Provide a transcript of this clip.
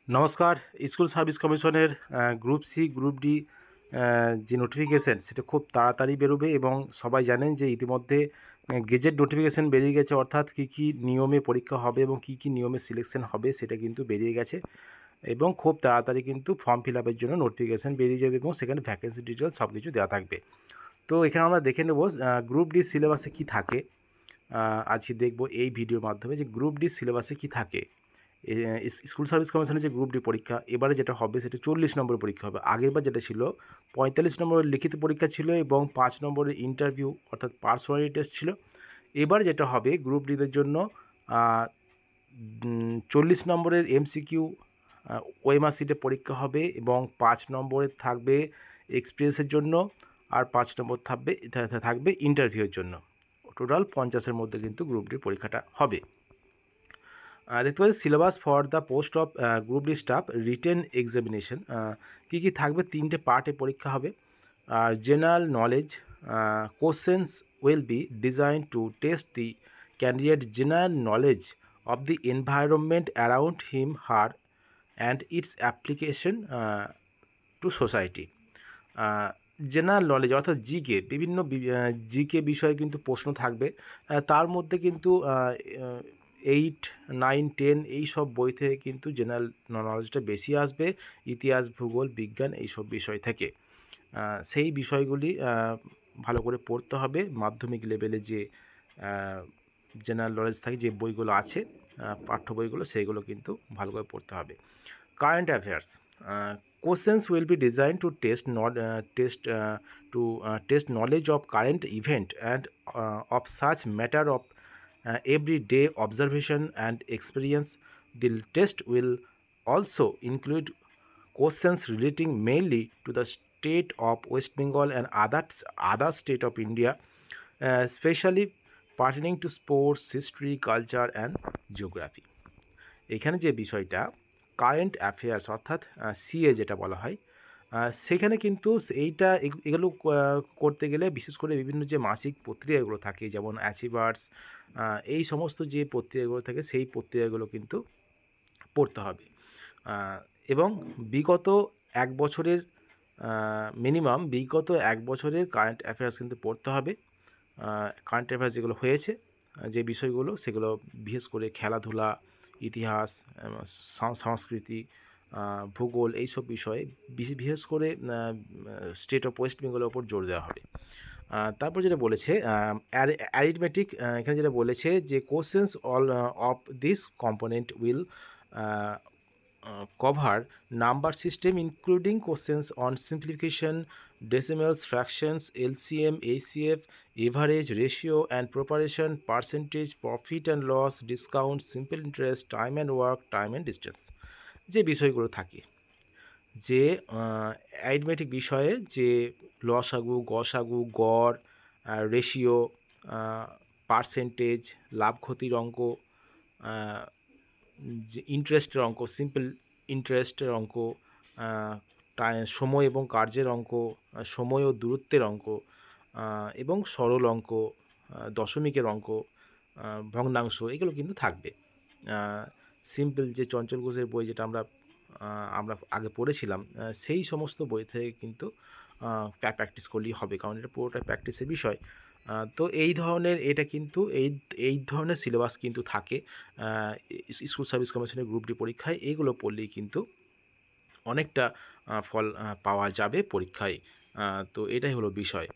নমস্কার। School service কমিশনের group C group D যে নোটিফিকেশান সেটা খুব তাড়াতাড়ি বেরোবে এবং সবাই জানেন যে ইতিমধ্যে গেজেট নোটিফিকেশান বেরিয়ে গেছে, অর্থাৎ কী কী নিয়মে পরীক্ষা হবে এবং কী কী নিয়মে সিলেকশন হবে সেটা কিন্তু বেরিয়ে গেছে এবং খুব তাড়াতাড়ি কিন্তু ফর্ম ফিল আপের জন্য নোটিফিকেশান বেরিয়ে যাবে এবং সেখানে ভ্যাকেন্সি ডিটেলস সব কিছু দেওয়া থাকবে। তো এখানে আমরা দেখে নেব গ্রুপ ডি সিলেবাসে কী থাকে। আজকে দেখব এই ভিডিওর মাধ্যমে যে গ্রুপ ডি সিলেবাসে কী থাকে। স্কুল সার্ভিস কমিশনের যে গ্রুপ ডি পরীক্ষা এবারে যেটা হবে সেটা 40 নম্বরের পরীক্ষা হবে। আগেরবার যেটা ছিল 45 নম্বরের লিখিত পরীক্ষা ছিল এবং 5 নম্বরের ইন্টারভিউ অর্থাৎ পার্সোনালিটি টেস্ট ছিল। এবার যেটা হবে গ্রুপ ডিদের জন্য 40 নম্বরের এমসিকিউ ওএমআর শিটে পরীক্ষা হবে এবং 5 নম্বরের থাকবে এক্সপিরিয়েন্সের জন্য আর 5 নম্বর থাকবে ইন্টারভিউয়ের জন্য। টোটাল 50-এর মধ্যে কিন্তু গ্রুপ ডি পরীক্ষাটা হবে। দেখতে পাচ্ছি syllabus for the post of group D staff written examination কী কী থাকবে। 3টে পার্টে পরীক্ষা হবে। General knowledge questions will be design to test the candidate general knowledge of the environment around him her and its application to society. General knowledge অর্থাৎ GK, বিভিন্ন GK বিষয়ে কিন্তু প্রশ্ন থাকবে। তার মধ্যে কিন্তু 8, 9, 10 এই সব বই থেকে কিন্তু জেনারেল নলেজটা বেশি আসবে, ইতিহাস, ভূগোল, বিজ্ঞান এইসব বিষয় থেকে। সেই বিষয়গুলি ভালো করে পড়তে হবে। মাধ্যমিক লেভেলে যে জেনারেল নলেজ থাকে যে বইগুলো আছে, পাঠ্য বইগুলো, সেইগুলো কিন্তু ভালো করে পড়তে হবে। Current affairs questions will be designed to test knowledge of current event and of such matter of everyday observation and experience. The test will also include questions relating mainly to the state of West Bengal and other state of India, especially pertaining to sports, history, culture and geography. এখানে যে বিষয়টা current affairs অর্থাৎ CA যেটা বলা হয়, সেখানে কিন্তু এগুলো করতে গেলে বিশেষ করে বিভিন্ন যে মাসিক পত্রিকাগুলো থাকে যেমন অ্যাচিভার্স, এই সমস্ত যে পত্রিকাগুলো থাকে সেই পত্রিকাগুলো কিন্তু পড়তে হবে এবং বিগত এক বছরের বিগত এক বছরের কারেন্ট অ্যাফেয়ার্স কিন্তু পড়তে হবে। কারেন্ট অ্যাফেয়ার্স যেগুলো হয়েছে, যে বিষয়গুলো সেগুলো বিশেষ করে খেলাধুলা, ইতিহাস, সংস্কৃতি, ভূগোল এইসব বিষয়ে বিশেষ করে স্টেট অফ ওয়েস্ট বেঙ্গলের ওপর জোর দেওয়া হবে। তারপর যেটা বলেছে অ্যারিথমেটিক, এখানে যেটা বলেছে যে questions all of this component will cover number system including questions on simplification, decimals, fractions, LCM, ACF, average, ratio and proportion, percentage, profit and loss, discount, simple interest, time and work, time and distance যে বিষয়গুলো থাকে, যে arithmetic বিষয়ে যে লসাগু, গসাগু, গড়, ratio, percentage, লাভ ক্ষতির অঙ্ক, যে ইন্টারেস্টের অঙ্ক, সিম্পল ইন্টারেস্টের অঙ্ক, সময় এবং কার্যের অঙ্ক, সময় ও দূরত্বের অঙ্ক এবং সরল অঙ্ক, দশমিকের অঙ্ক, ভগ্নাংশ, এগুলো কিন্তু থাকবে। সিম্পল যে চঞ্চল ঘোষের বই যেটা আমরা আগে পড়েছিলাম, সেই সমস্ত বই থেকে কিন্তু প্র্যাকটিস করলেই হবে, কারণ এটা পুরোটাই প্র্যাকটিসের বিষয়। তো এটা কিন্তু এই ধরনের সিলেবাস কিন্তু থাকে স্কুল সার্ভিস কমিশনের গ্রুপ ডি পরীক্ষায়। এইগুলো পড়লেই কিন্তু অনেকটা ফল পাওয়া যাবে পরীক্ষায়। তো এটাই হলো বিষয়।